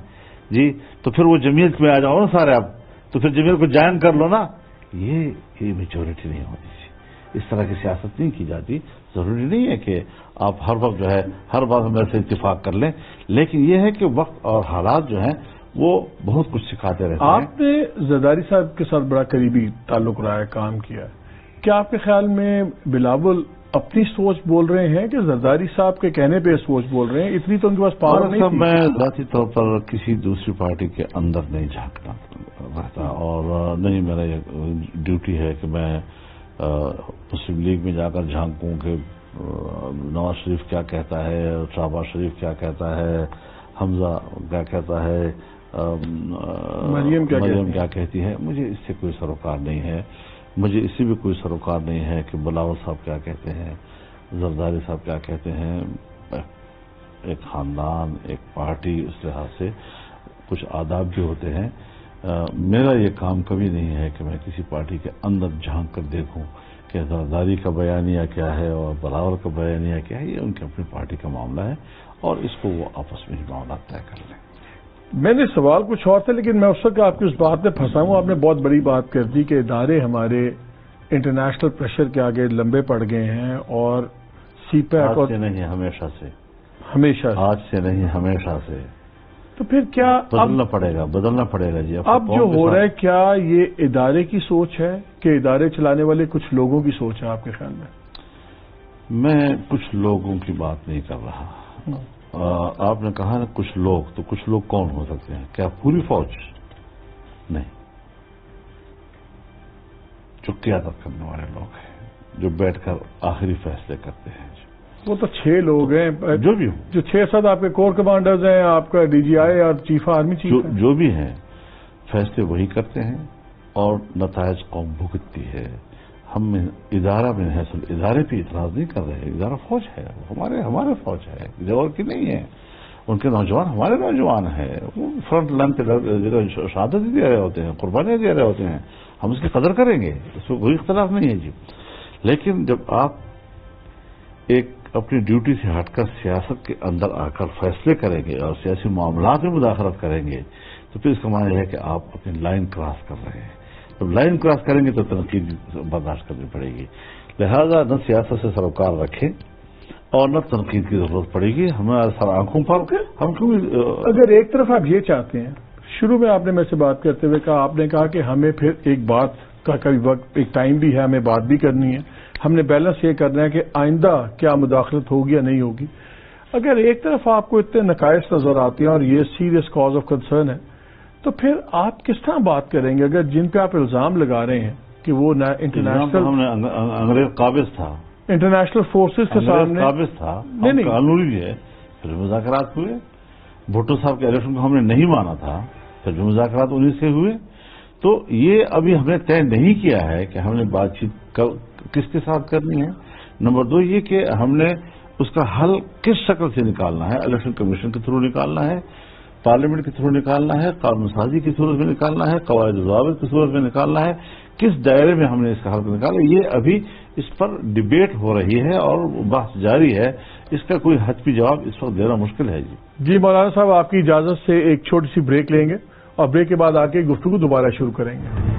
جی، تو پھر وہ جمعیت میں آ جاؤ نا سارے. اب تو پھر جمعیت کو جوائن کر لو نا، یہ میجورٹی نہیں ہوتی تھی. اس طرح کی سیاست نہیں کی جاتی. ضروری نہیں ہے کہ آپ ہر وقت جو ہے ہر بات میں سے اتفاق کر لیں, لیکن یہ ہے کہ وقت اور حالات جو ہیں وہ بہت کچھ سکھاتے رہتے ہیں. آپ نے زرداری صاحب کے ساتھ بڑا قریبی تعلق رہا ہے, کام کیا ہے. کیا آپ کے خیال میں بلاول اپنی سوچ بول رہے ہیں کہ زرداری صاحب کے کہنے پہ سوچ بول رہے ہیں؟ اتنی تو ان کے پاس پاور نہیں تھی. میں ذاتی طور پر کسی دوسری پارٹی کے اندر نہیں جھانکنا رہتا, اور نہیں میرا یہ ڈیوٹی ہے کہ میں مسلم لیگ میں جا کر جھانکوں کہ نواز شریف کیا کہتا ہے, شہباز شریف کیا کہتا ہے, حمزہ کیا کہتا ہے, مریم کیا کہتی ہے. مجھے اس سے کوئی سروکار نہیں ہے. مجھے اس سے بھی کوئی سروکار نہیں ہے کہ بلاول صاحب کیا کہتے ہیں, زرداری صاحب کیا کہتے ہیں. ایک خاندان, ایک پارٹی, اس لحاظ سے کچھ آداب بھی ہوتے ہیں. میرا یہ کام کبھی نہیں ہے کہ میں کسی پارٹی کے اندر جھانک کر دیکھوں کہ زرداری کا بیانیہ کیا ہے اور بلاول کا بیانیہ کیا ہے. یہ ان کی اپنی پارٹی کا معاملہ ہے اور اس کو وہ آپس میں ہی معاملات طے کر لیں. میں نے سوال کچھ اور تھا, لیکن میں اس وقت آپ کی اس بات میں پھنسا ہوں. آپ نے بہت بڑی بات کر دی کہ ادارے ہمارے انٹرنیشنل پریشر کے آگے لمبے پڑ گئے ہیں اور سی پیک آج سے نہیں ہمیشہ سے, آج سے نہیں ہمیشہ سے. تو پھر کیا بدلنا پڑے گا جی. اب جو ہو رہا ہے کیا یہ ادارے کی سوچ ہے کہ ادارے چلانے والے کچھ لوگوں کی سوچ ہے آپ کے خیال میں؟ میں کچھ لوگوں کی بات نہیں کر رہا. آپ نے کہا نا کچھ لوگ, تو کچھ لوگ کون ہو سکتے ہیں؟ کیا پوری فوج؟ نہیں, جو قیادت کرنے والے لوگ ہیں, جو بیٹھ کر آخری فیصلے کرتے ہیں. وہ تو 6 لوگ ہیں جو بھی ہوں, جو 6-7 آپ کے کور کمانڈرز ہیں, آپ کا ڈی جی آئی اور چیف آرمی چیف, جو بھی ہیں, فیصلے وہی کرتے ہیں اور نتائج قوم بھگتتی ہے. ہم ادارہ میں ادارے پہ اعتراض نہیں کر رہے. ادارہ فوج ہے, ہمارے فوج ہے, جوہر کی نہیں ہے. ان کے نوجوان ہمارے نوجوان ہیں, وہ فرنٹ لائن پہ شہادت دے رہے ہوتے ہیں, قربانیاں دے رہے ہوتے ہیں. ہم اس کی قدر کریں گے, اس میں کوئی اختلاف نہیں ہے جی. لیکن جب آپ ایک اپنی ڈیوٹی سے ہٹ کر سیاست کے اندر آ کر فیصلے کریں گے اور سیاسی معاملات میں مداخلت کریں گے, تو پھر اس کا معنی ہے کہ آپ اپنی لائن کراس کر رہے ہیں. جب لائن کراس کریں گے تو تنقید برداشت کرنی پڑے گی. لہذا نہ سیاست سے سروکار رکھیں اور نہ تنقید کی ضرورت پڑے گی. ہمارے سر آنکھوں پر ہم کو. اگر ایک طرف آپ یہ چاہتے ہیں, شروع میں آپ نے میرے سے بات کرتے ہوئے کہا, آپ نے کہا کہ ہمیں پھر ایک بات کا کبھی وقت, ایک ٹائم بھی ہے, ہمیں بات بھی کرنی ہے, ہم نے بیلنس یہ کرنا ہے کہ آئندہ کیا مداخلت ہوگی یا نہیں ہوگی. اگر ایک طرف آپ کو اتنے نقائص نظر آتے ہیں اور یہ سیریس کاز آف کنسرن ہے, تو پھر آپ کس طرح بات کریں گے اگر جن پہ آپ الزام لگا رہے ہیں کہ وہ انٹرنیشنل, ہم نے انگریز قابض تھا, انٹرنیشنل فورسز کے سامنے قابض تھا, قانونی بھی ہے. پھر مذاکرات ہوئے. بھٹو صاحب کے الیکشن کو ہم نے نہیں مانا تھا, پھر بھی مذاکرات انہیں سے ہوئے. تو یہ ابھی ہم نے طے نہیں کیا ہے کہ ہم نے بات چیت کس کے ساتھ کرنی ہے. نمبر 2 یہ کہ ہم نے اس کا حل کس شکل سے نکالنا ہے. الیکشن کمیشن کے تھرو نکالنا ہے, پارلیمنٹ کے تھرو نکالنا ہے, قانون سازی کی صورت میں نکالنا ہے, قواعد و ضوابط کی صورت میں نکالنا ہے, کس دائرے میں ہم نے اس کا حل نکالا. یہ ابھی اس پر ڈبیٹ ہو رہی ہے اور بحث جاری ہے. اس کا کوئی حتمی جواب اس وقت دینا مشکل ہے. جی مولانا صاحب, آپ کی اجازت سے ایک چھوٹی سی بریک لیں گے اور بریک کے بعد آ کے گفتگو دوبارہ شروع کریں گے.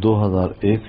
2001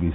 20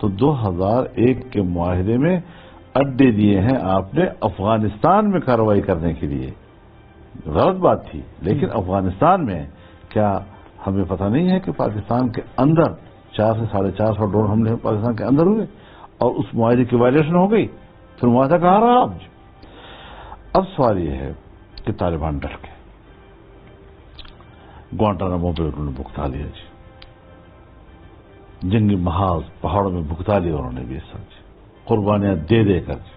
تو 2001 کے معاہدے میں اڈے دیے ہیں آپ نے افغانستان میں کارروائی کرنے کے لیے. غلط بات تھی، لیکن افغانستان میں کیا ہمیں پتہ نہیں ہے کہ پاکستان کے اندر 400 سے 450 ڈرون حملے پاکستان کے اندر ہوئے اور اس معاہدے کی وائلیشن ہو گئی؟ پھر معاہدہ کہاں رہا اب؟ اب سوال یہ ہے کہ طالبان ڈر کے گوانٹانامو پہ انہوں نے بھگتا لیا جی، جنگی محاذ پہاڑوں میں بھگتا لیا انہوں نے بھی اس جی، قربانیاں دے دے کر جی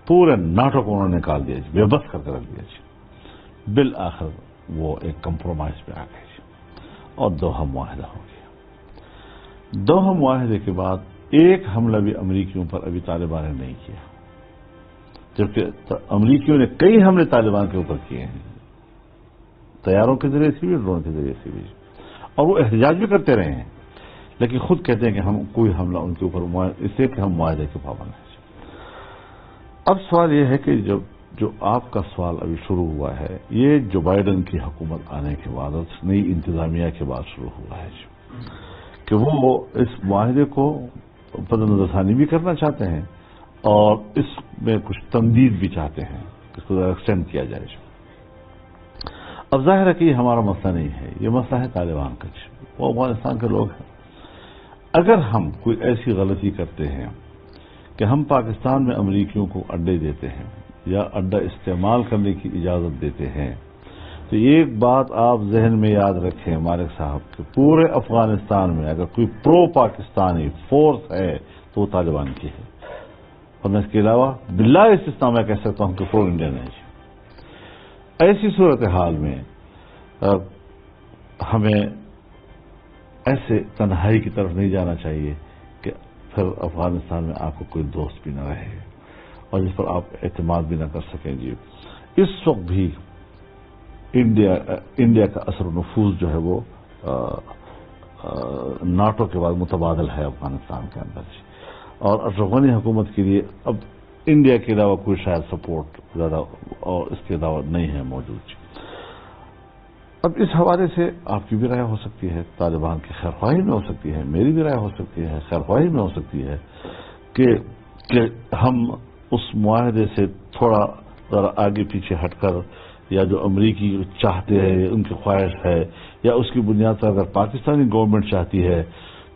پورے ناٹو کو انہوں نے نکال دیا جی، بے بس کر کے رکھ دیا جی. بالآخر وہ ایک کمپرومائز پہ آ گئے جی اور دوحہ معاہدہ ہو گیا. دوحہ معاہدے کے بعد ایک حملہ بھی امریکیوں پر ابھی طالبان نے نہیں کیا، جبکہ امریکیوں نے کئی حملے طالبان کے اوپر کیے ہیں، طیاروں کے ذریعے سے بھی، ڈرون کے ذریعے سے بھی، اور وہ احتجاج بھی کرتے رہے ہیں، لیکن خود کہتے ہیں کہ ہم کوئی حملہ ان کے اوپر اس لیے کہ ہم معاہدے کے پابند ہیں. اب سوال یہ ہے کہ جو آپ کا سوال ابھی شروع ہوا ہے، یہ جو بائیڈن کی حکومت آنے کے بعد اور نئی انتظامیہ کے بعد شروع ہوا ہے کہ وہ اس معاہدے کو پس نظر ثانی بھی کرنا چاہتے ہیں اور اس میں کچھ تمدید بھی چاہتے ہیں کہ اس کو ایکسٹینڈ کیا جائے. اب ظاہر ہے کہ یہ ہمارا مسئلہ نہیں ہے، یہ مسئلہ ہے طالبان کا. وہ افغانستان کے لوگ ہیں. اگر ہم کوئی ایسی غلطی کرتے ہیں کہ ہم پاکستان میں امریکیوں کو اڈے دیتے ہیں یا اڈا استعمال کرنے کی اجازت دیتے ہیں، تو ایک بات آپ ذہن میں یاد رکھیں مالک صاحب کہ پورے افغانستان میں اگر کوئی پرو پاکستانی فورس ہے تو وہ طالبان کی ہے، اور میں اس کے علاوہ بلا استثناء میں کہہ سکتا ہوں کہ پرو انڈین ہے. ایسی صورتحال میں ہمیں ایسے تنہائی کی طرف نہیں جانا چاہیے کہ پھر افغانستان میں آپ کو کوئی دوست بھی نہ رہے اور جس پر آپ اعتماد بھی نہ کر سکیں. جی اس وقت بھی انڈیا کا اثر و نفوذ جو ہے وہ ناٹو کے بعد متبادل ہے افغانستان کے اندر جی، اور اشرف غنی حکومت کے لیے اب انڈیا کے علاوہ کوئی شاید سپورٹ زیادہ اور اس کے علاوہ نہیں ہے موجود جی. اب اس حوالے سے آپ کی بھی رائے ہو سکتی ہے، طالبان کی خیرخواہی میں ہو سکتی ہے، میری بھی رائے ہو سکتی ہے، خیرخواہی میں ہو سکتی ہے کہ ہم اس معاہدے سے تھوڑا ذرا آگے پیچھے ہٹ کر، یا جو امریکی چاہتے ہیں ان کی خواہش ہے یا اس کی بنیاد پر اگر پاکستانی گورنمنٹ چاہتی ہے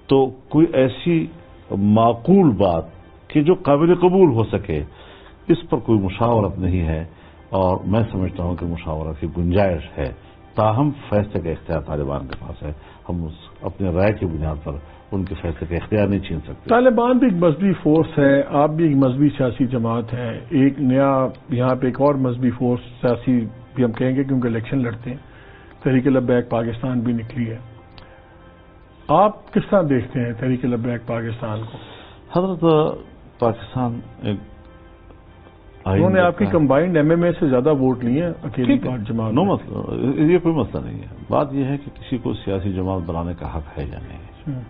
تو کوئی ایسی معقول بات کہ جو قابل قبول ہو سکے، اس پر کوئی مشاورت نہیں ہے. اور میں سمجھتا ہوں کہ مشاورت کی گنجائش ہے، تاہم فیصلے کا اختیار طالبان کے پاس ہے. ہم اپنے رائے کی بنیاد پر ان کے فیصلے کا اختیار نہیں چھین سکتے. طالبان بھی ایک مذہبی فورس ہے، آپ بھی ایک مذہبی سیاسی جماعت ہے، ایک نیا یہاں پہ ایک اور مذہبی فورس سیاسی بھی ہم کہیں گے کیونکہ الیکشن لڑتے ہیں، تحریک لبیک پاکستان بھی نکلی ہے. آپ کس طرح دیکھتے ہیں تحریک لبیک پاکستان کو؟ حضرت پاکستان ایک انہوں نے آپ کی کمبائنڈ ایم ایم اے سے زیادہ ووٹ لیے ہیں اکیلی جماعت. نو مسئلہ، یہ کوئی مسئلہ نہیں ہے. بات یہ ہے کہ کسی کو سیاسی جماعت بنانے کا حق ہے یا نہیں.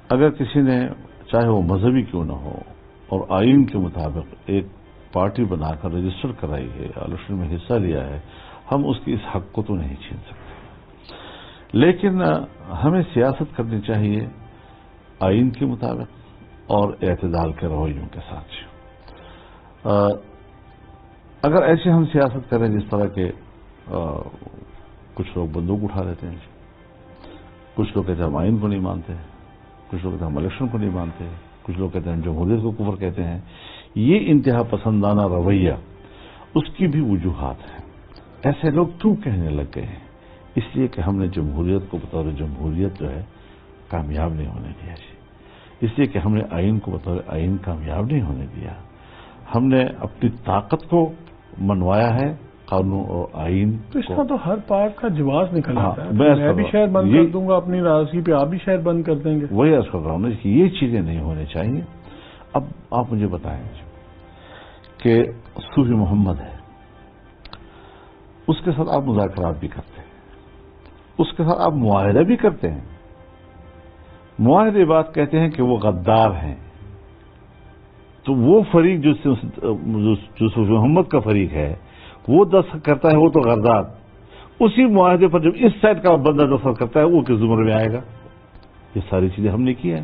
اگر کسی نے چاہے وہ مذہبی کیوں نہ ہو اور آئین کے مطابق ایک پارٹی بنا کر رجسٹر کرائی ہے، الیکشن میں حصہ لیا ہے، ہم اس کی اس حق کو تو نہیں چھین سکتے. لیکن ہمیں سیاست کرنی چاہیے آئین کے مطابق اور اعتدال کے رویوں کے ساتھ. اگر ایسے ہم سیاست کریں جس طرح کے کچھ لوگ بندوق اٹھا لیتے ہیں، کچھ لوگ کہتے ہیں ہم آئین کو نہیں مانتے، کچھ لوگ کہتے ہیں ہم الیکشن کو نہیں مانتے، کچھ لوگ کہتے ہیں جمہوریت کو کفر کہتے ہیں، یہ انتہا پسندانہ رویہ اس کی بھی وجوہات ہیں. ایسے لوگ کیوں کہنے لگ گئے ہیں؟ اس لیے کہ ہم نے جمہوریت کو بطور جمہوریت جو ہے کامیاب نہیں ہونے دیا جی. اس لیے کہ ہم نے آئین کو بطور آئین کامیاب نہیں ہونے دیا. ہم نے اپنی طاقت کو منوایا ہے قانون اور آئین. تو اس کا تو ہر پارٹ کا جواز نکل آتا ہے. میں بھی شہر بند کر دوں گا اپنی ناراضگی پہ، آپ بھی شہر بند کر دیں گے. وہی عرض کر رہا ہوں نا کہ یہ چیزیں نہیں ہونی چاہیے. اب آپ مجھے بتائیں کہ صوفی محمد ہے، اس کے ساتھ آپ مذاکرات بھی کرتے ہیں، اس کے ساتھ آپ معاہدہ بھی کرتے ہیں. معاہدے بات کہتے ہیں کہ وہ غدار ہیں، تو وہ فریق جو صوفی محمد کا فریق ہے وہ دستخط کرتا ہے، وہ تو غدار. اسی معاہدے پر جب اس سائڈ کا بندہ دستخط کرتا ہے وہ کس زمرے میں آئے گا؟ یہ ساری چیزیں ہم نے کی ہیں.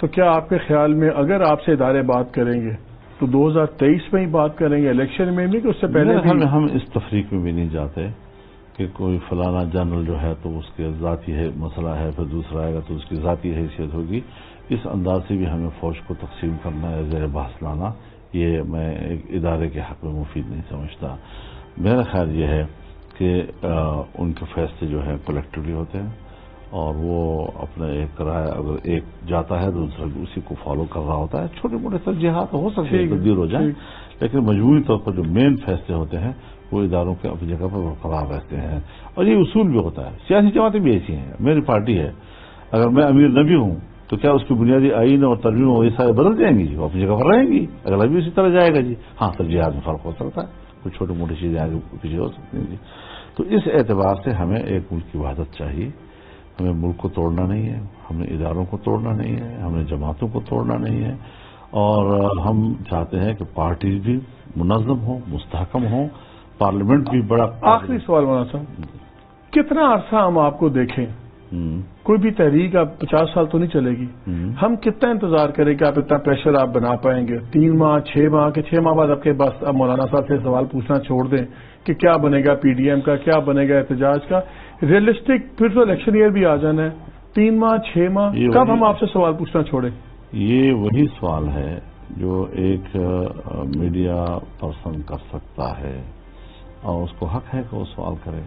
تو کیا آپ کے خیال میں اگر آپ سے ادارے بات کریں گے تو 2023 میں ہی بات کریں گے الیکشن میں بھی کہ اس سے پہلے بھی؟ ہم اس تفریق میں بھی نہیں جاتے کہ کوئی فلانا جنرل جو ہے تو اس کے ذاتی ہے مسئلہ ہے، پھر دوسرا آئے گا تو اس کی ذاتی حیثیت ہوگی. اس انداز سے بھی ہمیں فوج کو تقسیم کرنا ہے، زیر بحث لانا، یہ میں ایک ادارے کے حق میں مفید نہیں سمجھتا. میرا خیال یہ ہے کہ ان کے فیصلے جو ہیں کلیکٹیولی ہوتے ہیں اور وہ اپنا ایک رائے اگر ایک جاتا ہے تو دوسرا بھی اسی کو فالو کر رہا ہوتا ہے. چھوٹے موٹے ترجیحات ہو سکتے ہیں تبدیل ہو جائیں، لیکن مجموعی طور پر جو مین فیصلے ہوتے ہیں وہ اداروں کے اپنی جگہ پر برقرار رہتے ہیں. اور یہ اصول بھی ہوتا ہے. سیاسی جماعتیں بھی ایسی ہیں. میری پارٹی ہے، اگر میں امیر نہ بھی ہوں تو کیا اس کی بنیادی آئین اور ترمیم وہ یہ سارے بدل جائیں گی؟ وہ اپنی جگہ پر رہیں گی، اگلا بھی اسی طرح جائے گا جی. ہاں ترجیحات میں فرق ہو سکتا ہے، کچھ چھوٹی موٹی چیزیں آگے پیچھے ہو سکتی ہیں جی. تو اس اعتبار سے ہمیں ایک ملک کی وحدت چاہیے. ہمیں ملک کو توڑنا نہیں ہے، ہم نے اداروں کو توڑنا نہیں ہے، ہم نے جماعتوں کو توڑنا نہیں ہے، اور ہم چاہتے ہیں کہ پارٹیز بھی منظم ہوں، مستحکم ہوں، پارلیمنٹ بھی بڑا. آخری سوال مولانا صاحب، کتنا عرصہ ہم آپ کو دیکھیں؟ کوئی بھی تحریک اب 50 سال تو نہیں چلے گی. ہم کتنا انتظار کریں کہ آپ اتنا پریشر آپ بنا پائیں گے؟ 3 ماہ 6 ماہ کے 6 ماہ بعد آپ کے بس اب مولانا صاحب سے سوال پوچھنا چھوڑ دیں کہ کیا بنے گا پی ڈی ایم کا، کیا بنے گا احتجاج کا؟ ریئلسٹک پھر تو الیکشن ایئر بھی آ جانا ہے. 3 ماہ 6 ماہ کب ہم آپ سے سوال پوچھنا چھوڑیں؟ یہ وہی سوال ہے جو ایک میڈیا پرسن کر سکتا ہے اور اس کو حق ہے کہ وہ سوال کرے.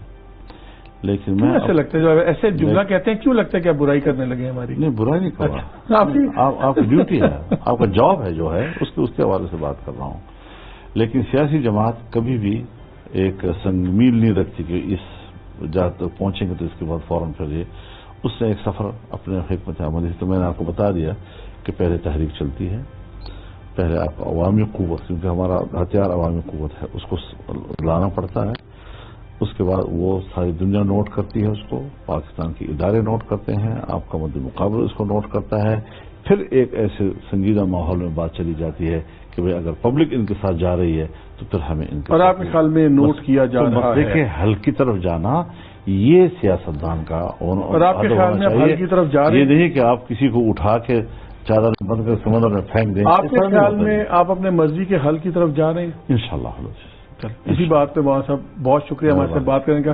لیکن میں ایسے لگتا ہے جو ایسے جملہ کہتے ہیں کیوں لگتا ہے کہ آپ برائی کرنے لگے ہماری؟ نہیں، برائی نہیں کر رہا. آپ کی ڈیوٹی ہے، آپ کا جاب ہے جو ہے اس کے حوالے سے بات کر رہا ہوں. لیکن سیاسی جماعت کبھی بھی ایک سنگ میل نہیں رکھتی کہ اس جہاں پہنچیں گے تو اس کے بعد فوراً پھر یہ اس سے ایک سفر اپنے حکمت عملی سے. تو میں نے آپ کو بتا دیا کہ پہلے تحریک چلتی ہے، پہلے آپ عوامی قوت، کیونکہ ہمارا ہتھیار عوامی قوت ہے، اس کو لانا پڑتا ہے. اس کے بعد وہ ساری دنیا نوٹ کرتی ہے، اس کو پاکستان کے ادارے نوٹ کرتے ہیں، آپ کا مد مقابل اس کو نوٹ کرتا ہے. پھر ایک ایسے سنجیدہ ماحول میں بات چلی جاتی ہے کہ بھئی اگر پبلک ان کے ساتھ جا رہی ہے تو پھر ہمیں ان کے اور آپ کے خیال میں نوٹ کیا جا رہا ہے؟ دیکھیں، حل کی طرف جانا یہ سیاستدان کا اور آپ کے خیال میں حل کی طرف جا رہے ہیں؟ یہ نہیں کہ آپ کسی کو اٹھا کے چادر بند کر سمندر میں پھینک دیں. آپ کے خیال میں آپ اپنے مرضی کے حل کی طرف جا رہے ہیں؟ انشاءاللہ. اسی بات پہ مولانا صاحب بہت شکریہ ہمارے سے بات کرنے کا.